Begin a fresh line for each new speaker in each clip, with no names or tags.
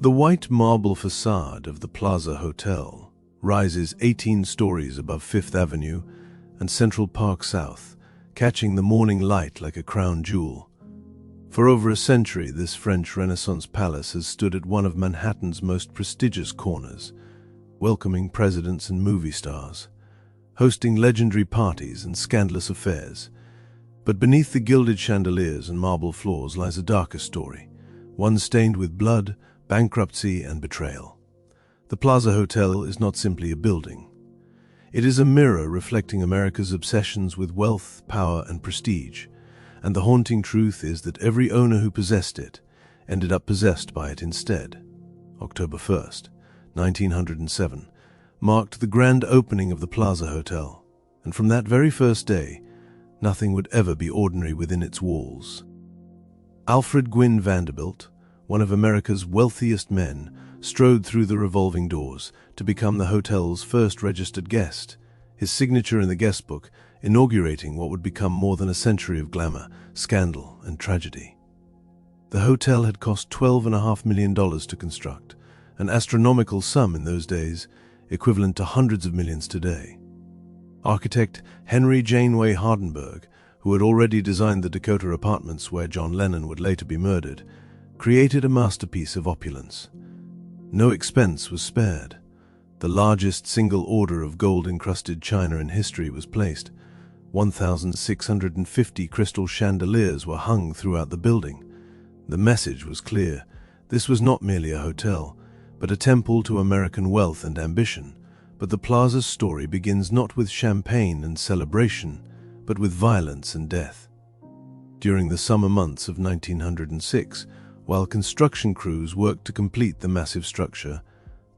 The white marble facade of the Plaza Hotel rises 18 stories above Fifth Avenue and Central Park South, catching the morning light like a crown jewel. For over a century, this French Renaissance palace has stood at one of Manhattan's most prestigious corners, welcoming presidents and movie stars, hosting legendary parties and scandalous affairs. But beneath the gilded chandeliers and marble floors lies a darker story, one stained with blood, bankruptcy, and betrayal. The Plaza Hotel is not simply a building. It is a mirror reflecting America's obsessions with wealth, power, and prestige, and the haunting truth is that every owner who possessed it ended up possessed by it instead. October 1st, 1907, marked the grand opening of the Plaza Hotel, and from that very first day, nothing would ever be ordinary within its walls. Alfred Gwynne Vanderbilt, one of America's wealthiest men, strode through the revolving doors to become the hotel's first registered guest, his signature in the guest book inaugurating what would become more than a century of glamour, scandal, and tragedy. The hotel had cost $12.5 million to construct, an astronomical sum in those days, equivalent to hundreds of millions today. Architect Henry Janeway Hardenberg, who had already designed the Dakota apartments where John Lennon would later be murdered, created a masterpiece of opulence. No expense was spared. The largest single order of gold-encrusted china in history was placed. 1,650 crystal chandeliers were hung throughout the building. The message was clear. This was not merely a hotel, but a temple to American wealth and ambition. But the Plaza's story begins not with champagne and celebration, but with violence and death. During the summer months of 1906, while construction crews worked to complete the massive structure,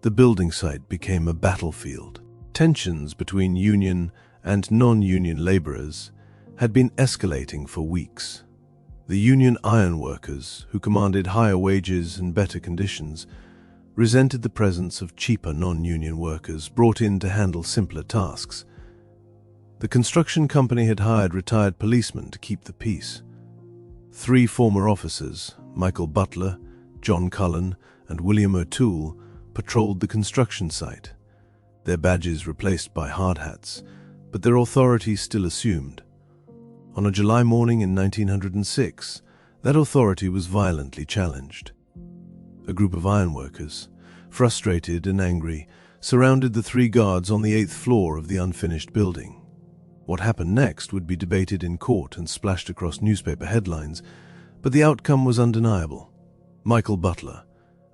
the building site became a battlefield. Tensions between union and non-union laborers had been escalating for weeks. The union ironworkers, who commanded higher wages and better conditions, resented the presence of cheaper non-union workers brought in to handle simpler tasks. The construction company had hired retired policemen to keep the peace. 3 former officers, Michael Butler, John Cullen, and William O'Toole, patrolled the construction site, their badges replaced by hard hats, but their authority still assumed. On a July morning in 1906, that authority was violently challenged. A group of ironworkers, frustrated and angry, surrounded the 3 guards on the 8th floor of the unfinished building. What happened next would be debated in court and splashed across newspaper headlines, but the outcome was undeniable. Michael Butler,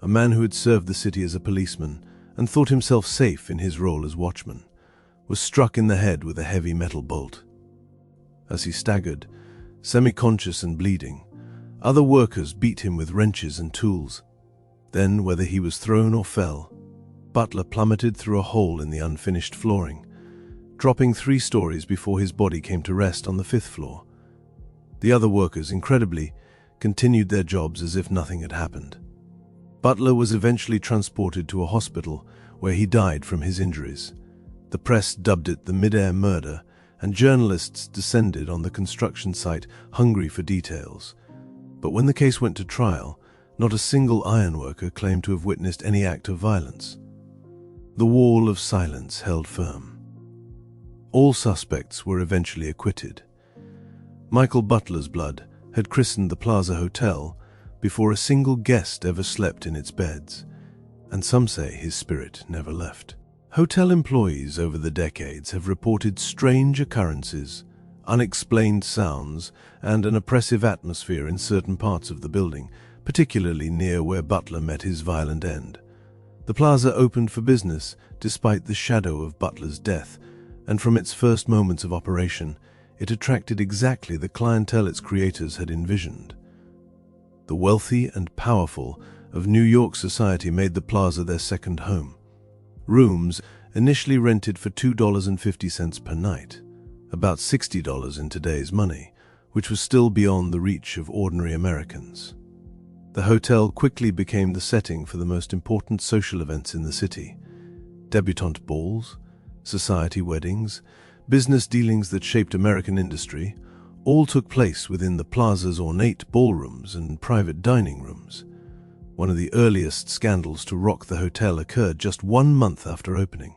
a man who had served the city as a policeman and thought himself safe in his role as watchman, was struck in the head with a heavy metal bolt. As he staggered, semi-conscious and bleeding, other workers beat him with wrenches and tools. Then, whether he was thrown or fell, Butler plummeted through a hole in the unfinished flooring, dropping 3 stories before his body came to rest on the 5th floor. The other workers, incredibly, continued their jobs as if nothing had happened. Butler was eventually transported to a hospital where he died from his injuries. The press dubbed it the mid-air murder, and journalists descended on the construction site hungry for details. But when the case went to trial, not a single ironworker claimed to have witnessed any act of violence. The wall of silence held firm. All suspects were eventually acquitted. Michael Butler's blood had christened the Plaza Hotel before a single guest ever slept in its beds, and some say his spirit never left. Hotel employees over the decades have reported strange occurrences, unexplained sounds, and an oppressive atmosphere in certain parts of the building, particularly near where Butler met his violent end. The plaza opened for business despite the shadow of Butler's death, and from its first moments of operation, it attracted exactly the clientele its creators had envisioned. The wealthy and powerful of New York society made the plaza their second home. Rooms initially rented for $2.50 per night, about $60 in today's money, which was still beyond the reach of ordinary Americans. The hotel quickly became the setting for the most important social events in the city. Debutante balls, society weddings, business dealings that shaped American industry, all took place within the plaza's ornate ballrooms and private dining rooms. One of the earliest scandals to rock the hotel occurred just 1 month after opening.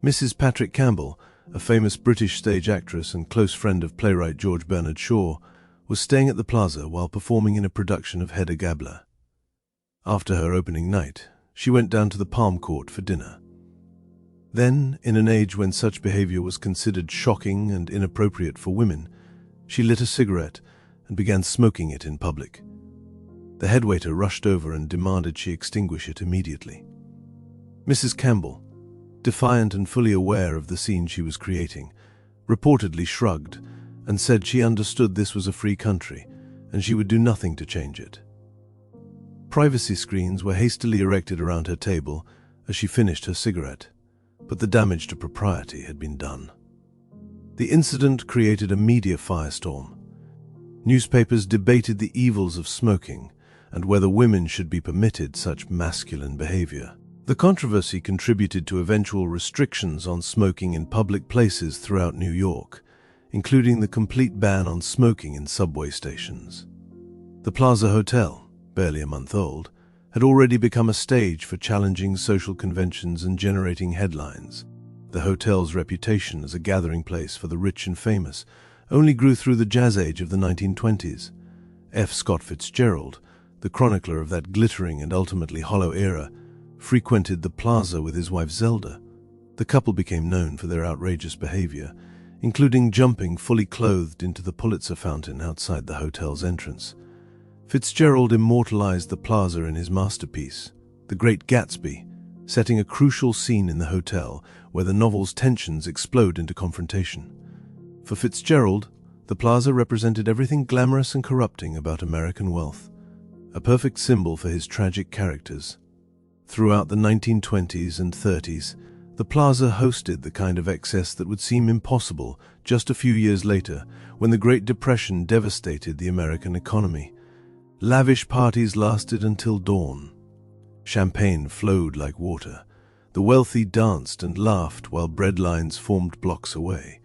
Mrs. Patrick Campbell, a famous British stage actress and close friend of playwright George Bernard Shaw, was staying at the Plaza while performing in a production of Hedda Gabler. After her opening night, she went down to the Palm Court for dinner. Then, in an age when such behavior was considered shocking and inappropriate for women, she lit a cigarette and began smoking it in public. The headwaiter rushed over and demanded she extinguish it immediately. Mrs. Campbell, defiant and fully aware of the scene she was creating, reportedly shrugged and said she understood this was a free country and she would do nothing to change it. Privacy screens were hastily erected around her table as she finished her cigarette, but the damage to propriety had been done. The incident created a media firestorm. Newspapers debated the evils of smoking and whether women should be permitted such masculine behavior. The controversy contributed to eventual restrictions on smoking in public places throughout New York, including the complete ban on smoking in subway stations. The Plaza Hotel, barely a month old, had already become a stage for challenging social conventions and generating headlines. The hotel's reputation as a gathering place for the rich and famous only grew through the jazz age of the 1920s. F. Scott Fitzgerald, the chronicler of that glittering and ultimately hollow era, frequented the Plaza with his wife Zelda. The couple became known for their outrageous behavior, including jumping fully clothed into the Pulitzer fountain outside the hotel's entrance. Fitzgerald immortalized the Plaza in his masterpiece, The Great Gatsby, setting a crucial scene in the hotel where the novel's tensions explode into confrontation. For Fitzgerald, the Plaza represented everything glamorous and corrupting about American wealth, a perfect symbol for his tragic characters. Throughout the 1920s and 30s, the Plaza hosted the kind of excess that would seem impossible just a few years later when the Great Depression devastated the American economy. Lavish parties lasted until dawn. Champagne flowed like water. The wealthy danced and laughed while bread lines formed blocks away.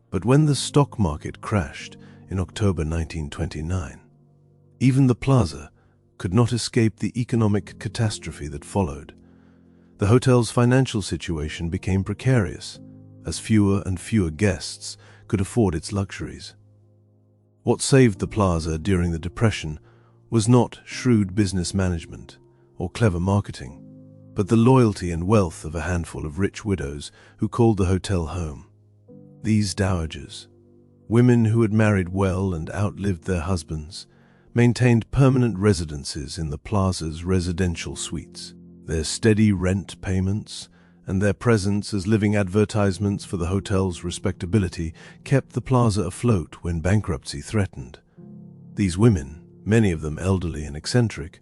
But when the stock market crashed in October 1929, even the Plaza could not escape the economic catastrophe that followed. The hotel's financial situation became precarious, as fewer and fewer guests could afford its luxuries. What saved the Plaza during the Depression was not shrewd business management or clever marketing, but the loyalty and wealth of a handful of rich widows who called the hotel home. These dowagers, women who had married well and outlived their husbands, maintained permanent residences in the Plaza's residential suites. Their steady rent payments and their presence as living advertisements for the hotel's respectability kept the Plaza afloat when bankruptcy threatened. These women, many of them elderly and eccentric,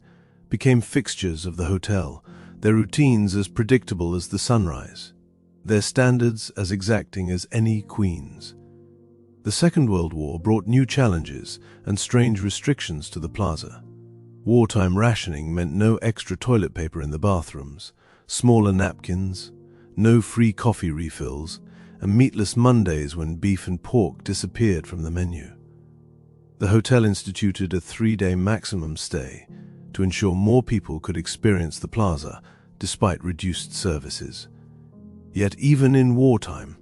became fixtures of the hotel, their routines as predictable as the sunrise, their standards as exacting as any queen's. The Second World War brought new challenges and strange restrictions to the Plaza. Wartime rationing meant no extra toilet paper in the bathrooms, smaller napkins, no free coffee refills, and meatless Mondays when beef and pork disappeared from the menu. The hotel instituted a 3-day maximum stay to ensure more people could experience the Plaza despite reduced services. Yet even in wartime,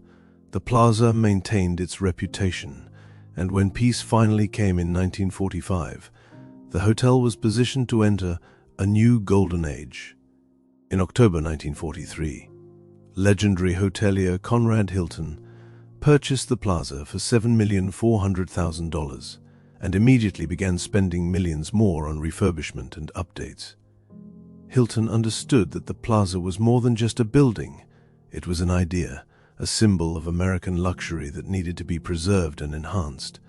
the Plaza maintained its reputation, and when peace finally came in 1945, the hotel was positioned to enter a new golden age. In October 1943, legendary hotelier Conrad Hilton purchased the Plaza for $7,400,000 and immediately began spending millions more on refurbishment and updates. Hilton understood that the Plaza was more than just a building. It was an idea, a symbol of American luxury that needed to be preserved and enhanced.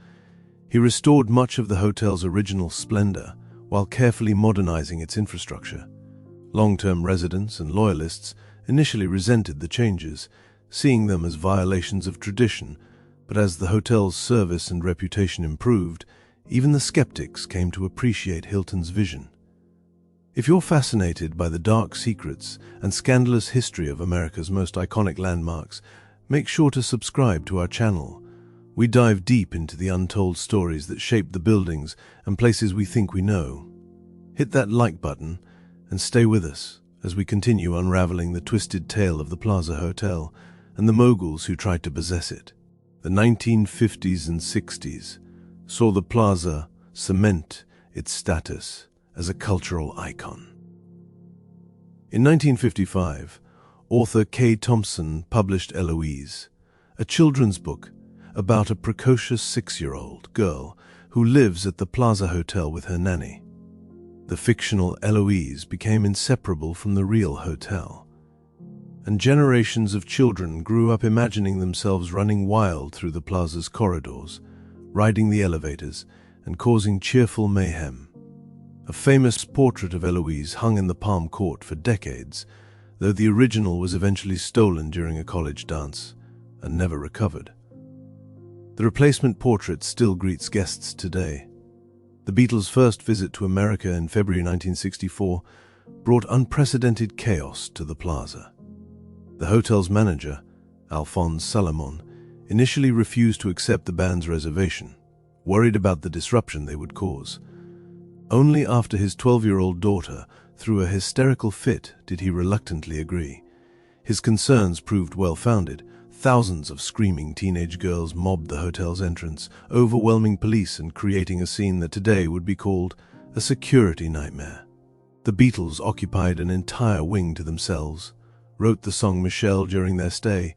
He restored much of the hotel's original splendor while carefully modernizing its infrastructure. Long-term residents and loyalists initially resented the changes, seeing them as violations of tradition, but as the hotel's service and reputation improved, even the skeptics came to appreciate Hilton's vision. If you're fascinated by the dark secrets and scandalous history of America's most iconic landmarks, make sure to subscribe to our channel. We dive deep into the untold stories that shaped the buildings and places we think we know. Hit that like button and stay with us as we continue unraveling the twisted tale of the Plaza Hotel and the moguls who tried to possess it. The 1950s and 60s saw the Plaza cement its status as a cultural icon. In 1955, author Kay Thompson published Eloise, a children's book about a precocious 6-year-old girl who lives at the Plaza Hotel with her nanny. The fictional Eloise became inseparable from the real hotel, and generations of children grew up imagining themselves running wild through the Plaza's corridors, riding the elevators, and causing cheerful mayhem. A famous portrait of Eloise hung in the Palm Court for decades, though the original was eventually stolen during a college dance and never recovered. The replacement portrait still greets guests today. The Beatles' first visit to America in February 1964 brought unprecedented chaos to the Plaza. The hotel's manager, Alphonse Salomon, initially refused to accept the band's reservation, worried about the disruption they would cause. Only after his 12-year-old daughter threw a hysterical fit did he reluctantly agree. His concerns proved well-founded. Thousands of screaming teenage girls mobbed the hotel's entrance, overwhelming police and creating a scene that today would be called a security nightmare. The Beatles occupied an entire wing to themselves, wrote the song Michelle during their stay,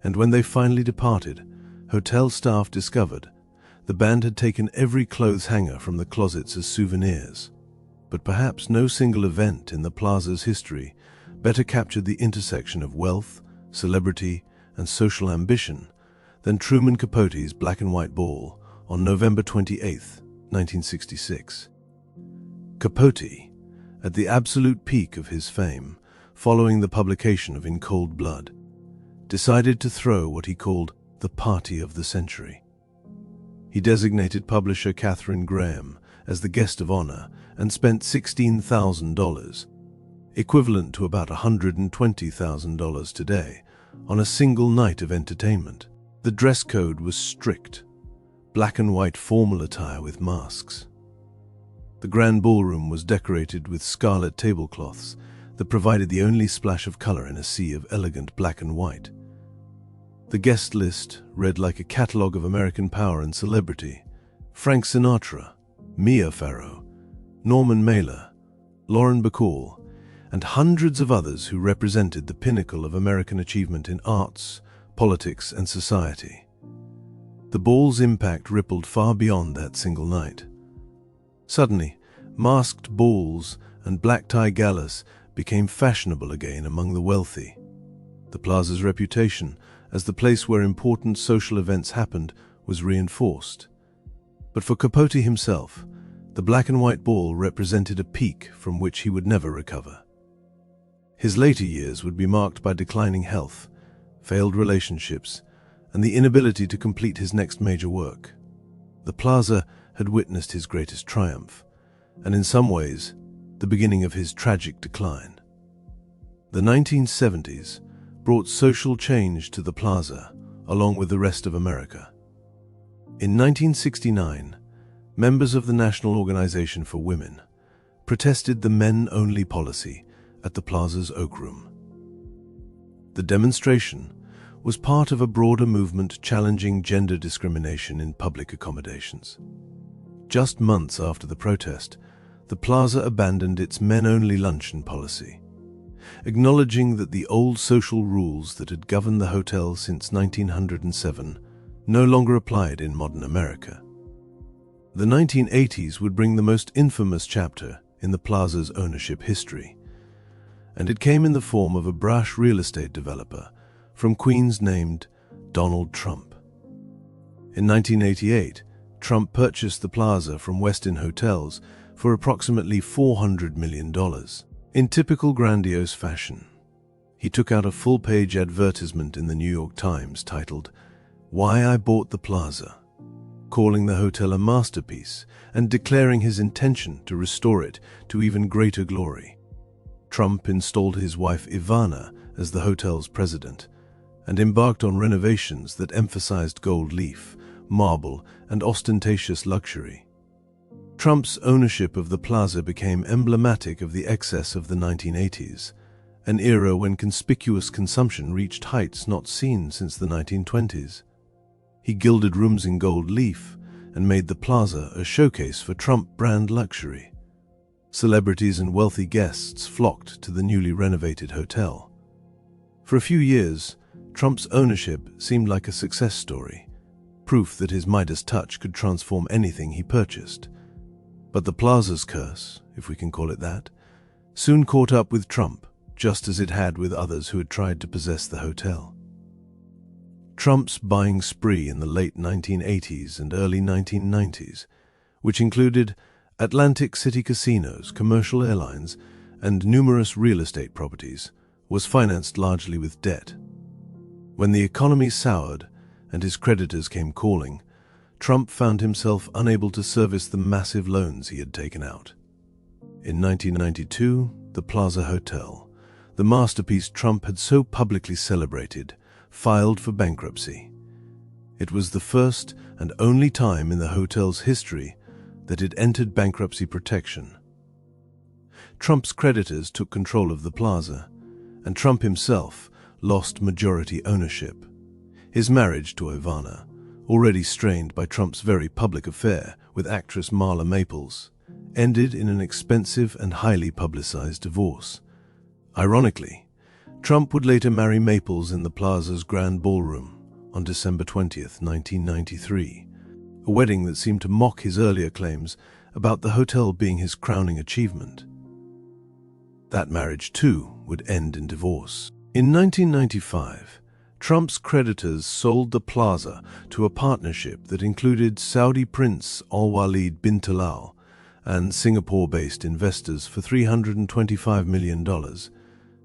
and when they finally departed, hotel staff discovered the band had taken every clothes hanger from the closets as souvenirs. But perhaps no single event in the Plaza's history better captured the intersection of wealth, celebrity, and social ambition than Truman Capote's black and white ball on November 28, 1966. Capote, at the absolute peak of his fame, following the publication of In Cold Blood, decided to throw what he called the party of the century. He designated publisher Katharine Graham as the guest of honor and spent $16,000, equivalent to about $120,000 today, on a single night of entertainment. The dress code was strict, black and white formal attire with masks. The grand ballroom was decorated with scarlet tablecloths that provided the only splash of color in a sea of elegant black and white. The guest list read like a catalogue of American power and celebrity: Frank Sinatra, Mia Farrow, Norman Mailer, Lauren Bacall, and hundreds of others who represented the pinnacle of American achievement in arts, politics, and society. The ball's impact rippled far beyond that single night. Suddenly, masked balls and black-tie galas became fashionable again among the wealthy. The Plaza's reputation as the place where important social events happened was reinforced. But for Capote himself, the black and white ball represented a peak from which he would never recover. His later years would be marked by declining health, failed relationships, and the inability to complete his next major work. The Plaza had witnessed his greatest triumph, and in some ways, the beginning of his tragic decline. The 1970s brought social change to the Plaza, along with the rest of America. In 1969, members of the National Organization for Women protested the men-only policy at the Plaza's Oak Room. The demonstration was part of a broader movement challenging gender discrimination in public accommodations. Just months after the protest, the Plaza abandoned its men-only luncheon policy, acknowledging that the old social rules that had governed the hotel since 1907 no longer applied in modern America. The 1980s would bring the most infamous chapter in the Plaza's ownership history, and it came in the form of a brash real estate developer from Queens named Donald Trump. In 1988, Trump purchased the Plaza from Westin Hotels for approximately $400 million. In typical grandiose fashion, he took out a full-page advertisement in the New York Times titled, "Why I Bought the Plaza," calling the hotel a masterpiece and declaring his intention to restore it to even greater glory. Trump installed his wife Ivana as the hotel's president and embarked on renovations that emphasized gold leaf, marble, and ostentatious luxury. Trump's ownership of the plaza became emblematic of the excess of the 1980s, an era when conspicuous consumption reached heights not seen since the 1920s. He gilded rooms in gold leaf and made the plaza a showcase for Trump brand luxury. Celebrities and wealthy guests flocked to the newly renovated hotel. For a few years, Trump's ownership seemed like a success story, proof that his Midas touch could transform anything he purchased. But the plaza's curse, if we can call it that, soon caught up with Trump, just as it had with others who had tried to possess the hotel. Trump's buying spree in the late 1980s and early 1990s, which included Atlantic City casinos, commercial airlines, and numerous real estate properties, was financed largely with debt. When the economy soured and his creditors came calling, Trump found himself unable to service the massive loans he had taken out. In 1992, the Plaza Hotel, the masterpiece Trump had so publicly celebrated, filed for bankruptcy. It was the first and only time in the hotel's history that it entered bankruptcy protection. Trump's creditors took control of the plaza, and Trump himself lost majority ownership. His marriage to Ivana, already strained by Trump's very public affair with actress Marla Maples, ended in an expensive and highly publicized divorce. Ironically, Trump would later marry Maples in the plaza's grand ballroom on December 20th, 1993, a wedding that seemed to mock his earlier claims about the hotel being his crowning achievement. That marriage, too, would end in divorce. In 1995, Trump's creditors sold the plaza to a partnership that included Saudi Prince Al-Walid bin Talal and Singapore-based investors for $325 million,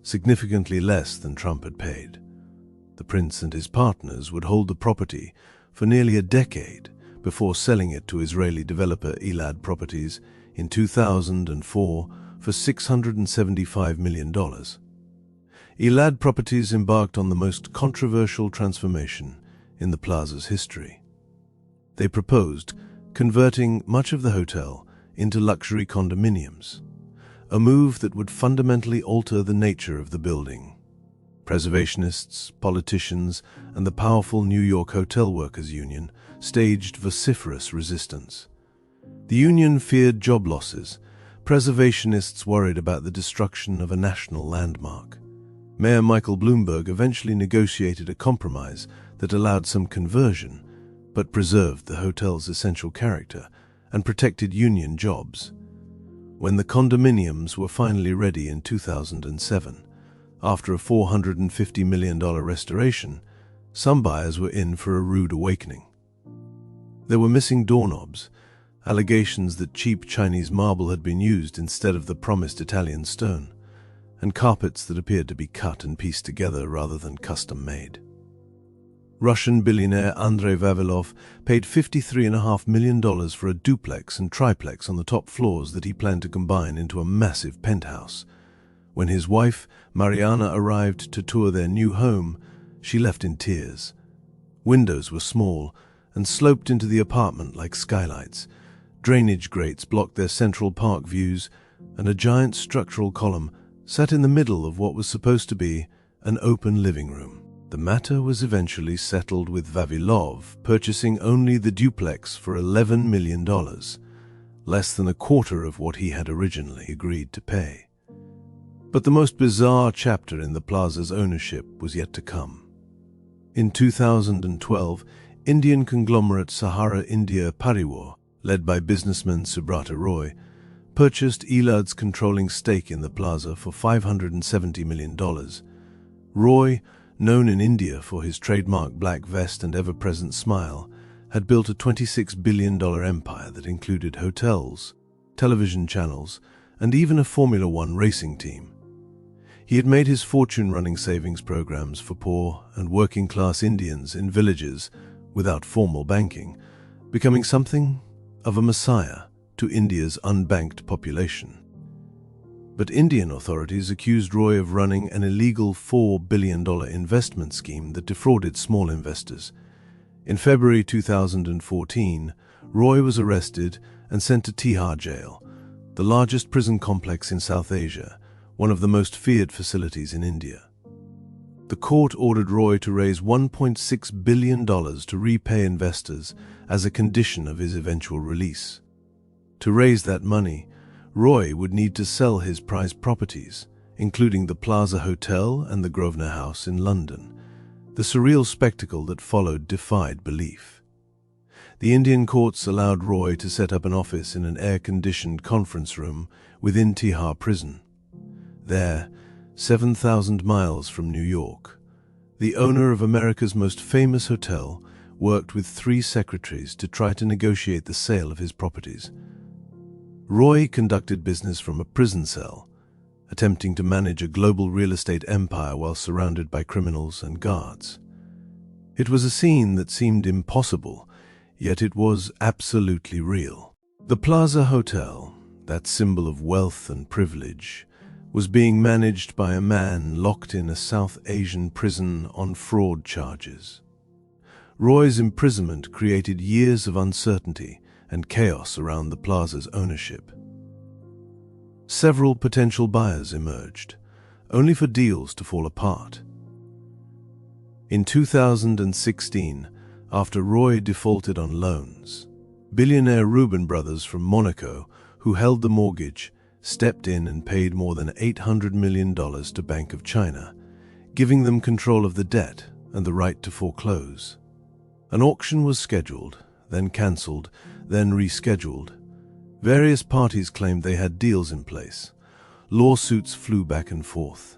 significantly less than Trump had paid. The prince and his partners would hold the property for nearly a decade before selling it to Israeli developer Elad Properties in 2004 for $675 million. Elad Properties embarked on the most controversial transformation in the plaza's history. They proposed converting much of the hotel into luxury condominiums, a move that would fundamentally alter the nature of the building. Preservationists, politicians, and the powerful New York Hotel Workers Union staged vociferous resistance. The union feared job losses. Preservationists worried about the destruction of a national landmark. Mayor Michael Bloomberg eventually negotiated a compromise that allowed some conversion, but preserved the hotel's essential character and protected union jobs. When the condominiums were finally ready in 2007, after a $450 million restoration, some buyers were in for a rude awakening. There were missing doorknobs, allegations that cheap Chinese marble had been used instead of the promised Italian stone, and carpets that appeared to be cut and pieced together rather than custom-made. Russian billionaire Andrei Vavilov paid $53.5 million for a duplex and triplex on the top floors that he planned to combine into a massive penthouse. When his wife, Mariana, arrived to tour their new home, she left in tears. Windows were small and sloped into the apartment like skylights. Drainage grates blocked their Central Park views, and a giant structural column sat in the middle of what was supposed to be an open living room. The matter was eventually settled with Vavilov purchasing only the duplex for $11 million, less than a quarter of what he had originally agreed to pay. But the most bizarre chapter in the plaza's ownership was yet to come. In 2012, Indian conglomerate Sahara India Pariwar, led by businessman Subrata Roy, purchased Elad's controlling stake in the plaza for $570 million. Roy, known in India for his trademark black vest and ever-present smile, had built a $26 billion empire that included hotels, television channels, and even a Formula One racing team. He had made his fortune running savings programs for poor and working-class Indians in villages without formal banking, becoming something of a messiah to India's unbanked population. But Indian authorities accused Roy of running an illegal $4 billion investment scheme that defrauded small investors. In February 2014, Roy was arrested and sent to Tihar jail, the largest prison complex in South Asia, one of the most feared facilities in India. The court ordered Roy to raise $1.6 billion to repay investors as a condition of his eventual release. To raise that money, Roy would need to sell his prized properties, including the Plaza Hotel and the Grosvenor House in London. The surreal spectacle that followed defied belief. The Indian courts allowed Roy to set up an office in an air-conditioned conference room within Tihar prison. There, 7,000 miles from New York, the owner of America's most famous hotel worked with 3 secretaries to try to negotiate the sale of his properties. Roy conducted business from a prison cell, attempting to manage a global real estate empire while surrounded by criminals and guards. It was a scene that seemed impossible, yet it was absolutely real. The Plaza Hotel, that symbol of wealth and privilege, was being managed by a man locked in a South Asian prison on fraud charges. Roy's imprisonment created years of uncertainty and chaos around the plaza's ownership. Several potential buyers emerged, only for deals to fall apart. In 2016, after Roy defaulted on loans, billionaire Reuben brothers from Monaco, who held the mortgage, stepped in and paid more than $800 million to Bank of China, giving them control of the debt and the right to foreclose. An auction was scheduled, then cancelled, then rescheduled. Various parties claimed they had deals in place. Lawsuits flew back and forth.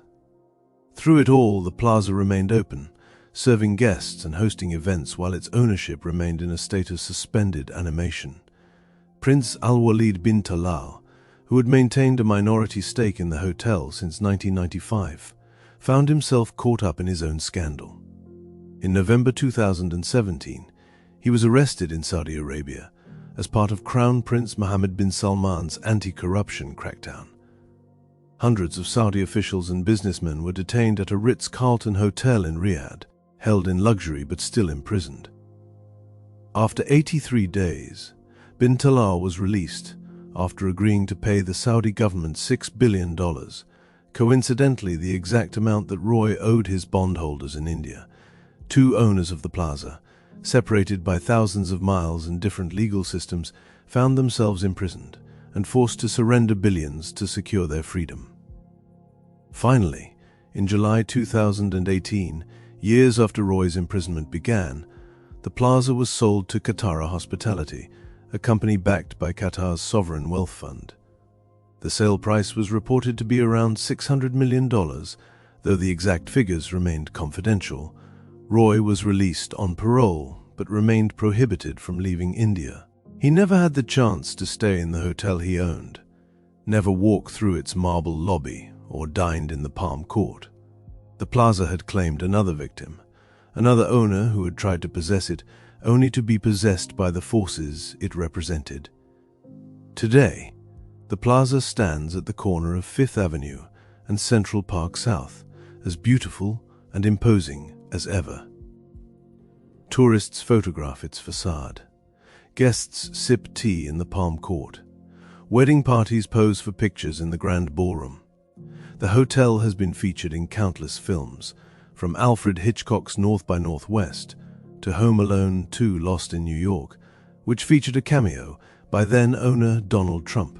Through it all, the plaza remained open, serving guests and hosting events while its ownership remained in a state of suspended animation. Prince Al-Walid bin Talal, who had maintained a minority stake in the hotel since 1995, found himself caught up in his own scandal. In November 2017, he was arrested in Saudi Arabia as part of Crown Prince Mohammed bin Salman's anti-corruption crackdown. Hundreds of Saudi officials and businessmen were detained at a Ritz-Carlton hotel in Riyadh, held in luxury but still imprisoned. After 83 days, bin Talal was released after agreeing to pay the Saudi government $6 billion, coincidentally the exact amount that Roy owed his bondholders in India, 2 owners of the plaza, separated by thousands of miles and different legal systems, found themselves imprisoned and forced to surrender billions to secure their freedom. Finally, in July 2018, years after Roy's imprisonment began, the plaza was sold to Qatar Hospitality, a company backed by Qatar's sovereign wealth fund. The sale price was reported to be around $600 million, though the exact figures remained confidential. Roy was released on parole, but remained prohibited from leaving India. He never had the chance to stay in the hotel he owned, never walked through its marble lobby, or dined in the Palm Court. The plaza had claimed another victim, another owner who had tried to possess it, only to be possessed by the forces it represented. Today, the plaza stands at the corner of Fifth Avenue and Central Park South, as beautiful and imposing as ever. Tourists photograph its facade. Guests sip tea in the Palm Court. Wedding parties pose for pictures in the Grand Ballroom. The hotel has been featured in countless films, from Alfred Hitchcock's North by Northwest to Home Alone 2: Lost in New York, which featured a cameo by then-owner Donald Trump.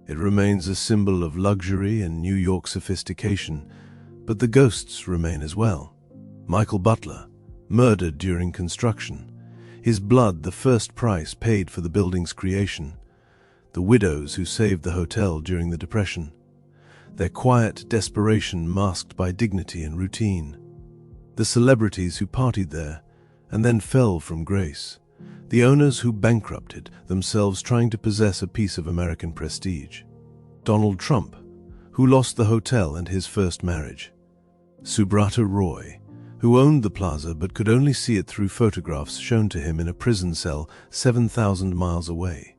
It remains a symbol of luxury and New York sophistication, but the ghosts remain as well. Michael Butler, murdered during construction, his blood the first price paid for the building's creation. The widows who saved the hotel during the Depression, their quiet desperation masked by dignity and routine. The celebrities who partied there and then fell from grace. The owners who bankrupted themselves trying to possess a piece of American prestige. Donald Trump, who lost the hotel and his first marriage. Subrata Roy, who owned the plaza but could only see it through photographs shown to him in a prison cell 7,000 miles away.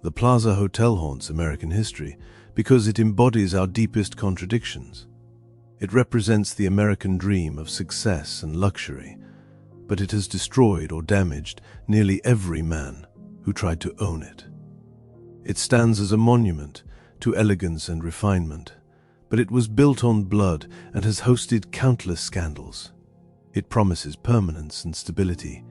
The Plaza Hotel haunts American history because it embodies our deepest contradictions. It represents the American dream of success and luxury, but it has destroyed or damaged nearly every man, who tried to own it. It stands as a monument to elegance and refinement, but it was built on blood and has hosted countless scandals. It promises permanence and stability,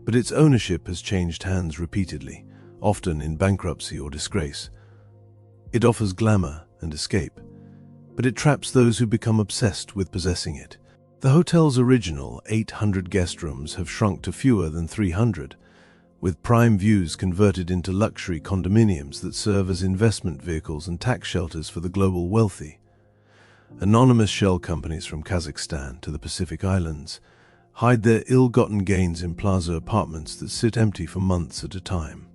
but its ownership has changed hands repeatedly, often in bankruptcy or disgrace. It offers glamour and escape, but it traps those who become obsessed with possessing it. The hotel's original 800 guest rooms have shrunk to fewer than 300, with prime views converted into luxury condominiums that serve as investment vehicles and tax shelters for the global wealthy. Anonymous shell companies from Kazakhstan to the Pacific Islands hide their ill-gotten gains in plaza apartments that sit empty for months at a time.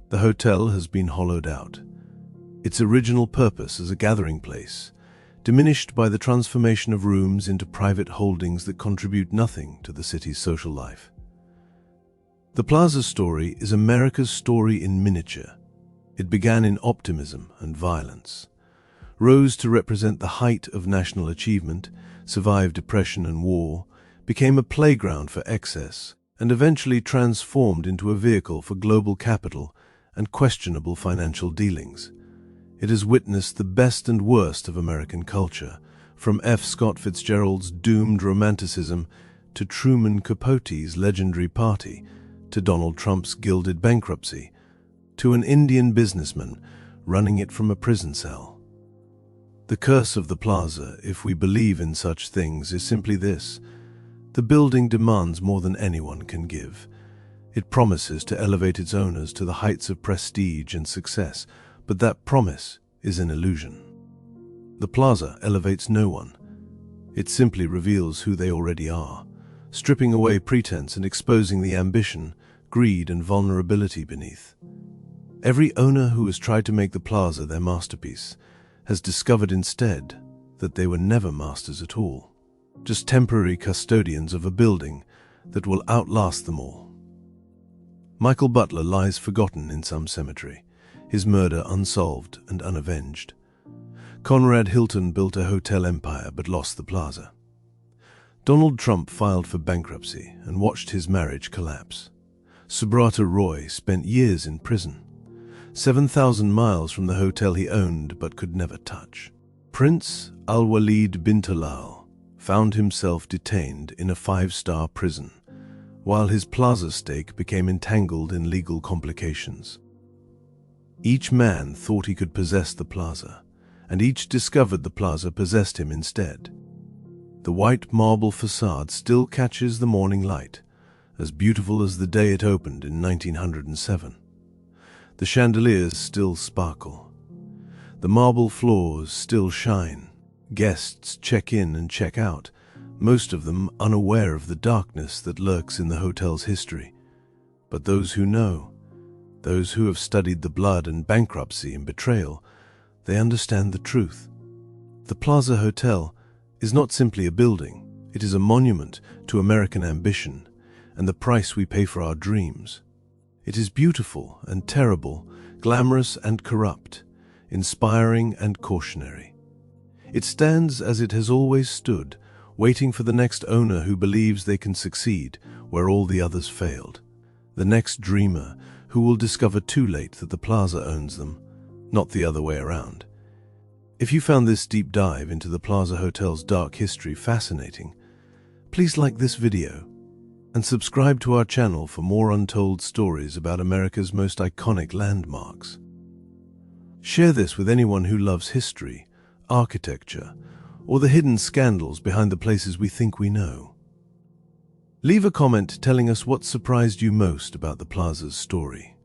The hotel has been hollowed out, its original purpose as a gathering place diminished by the transformation of rooms into private holdings that contribute nothing to the city's social life. The Plaza story is America's story in miniature. It began in optimism and violence, rose to represent the height of national achievement, survived depression and war, became a playground for excess, and eventually transformed into a vehicle for global capital and questionable financial dealings. It has witnessed the best and worst of American culture, from F. Scott Fitzgerald's doomed romanticism to Truman Capote's legendary party, to Donald Trump's gilded bankruptcy, to an Indian businessman running it from a prison cell. The curse of the Plaza, if we believe in such things, is simply this: the building demands more than anyone can give. It promises to elevate its owners to the heights of prestige and success, but that promise is an illusion. The Plaza elevates no one. It simply reveals who they already are, stripping away pretense and exposing the ambition, greed, and vulnerability beneath. Every owner who has tried to make the Plaza their masterpiece has discovered instead that they were never masters at all, just temporary custodians of a building that will outlast them all. Michael Butler lies forgotten in some cemetery, his murder unsolved and unavenged. Conrad Hilton built a hotel empire but lost the Plaza. Donald Trump filed for bankruptcy and watched his marriage collapse. Subrata Roy spent years in prison, 7,000 miles from the hotel he owned but could never touch. Prince Al-Walid bin Talal found himself detained in a 5-star prison, while his Plaza stake became entangled in legal complications. Each man thought he could possess the Plaza, and each discovered the Plaza possessed him instead. The white marble facade still catches the morning light, as beautiful as the day it opened in 1907. The chandeliers still sparkle. The marble floors still shine. Guests check in and check out, most of them unaware of the darkness that lurks in the hotel's history. But those who know, those who have studied the blood and bankruptcy and betrayal, they understand the truth. The Plaza Hotel is not simply a building. It is a monument to American ambition and the price we pay for our dreams. It is beautiful and terrible, glamorous and corrupt, inspiring and cautionary. It stands as it has always stood, waiting for the next owner who believes they can succeed where all the others failed. The next dreamer who will discover too late that the Plaza owns them, not the other way around. If you found this deep dive into the Plaza Hotel's dark history fascinating, please like this video and subscribe to our channel for more untold stories about America's most iconic landmarks. Share this with anyone who loves history, architecture, or the hidden scandals behind the places we think we know. Leave a comment telling us what surprised you most about the Plaza's story.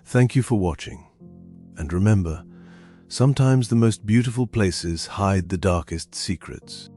Thank you for watching. And remember, sometimes the most beautiful places hide the darkest secrets.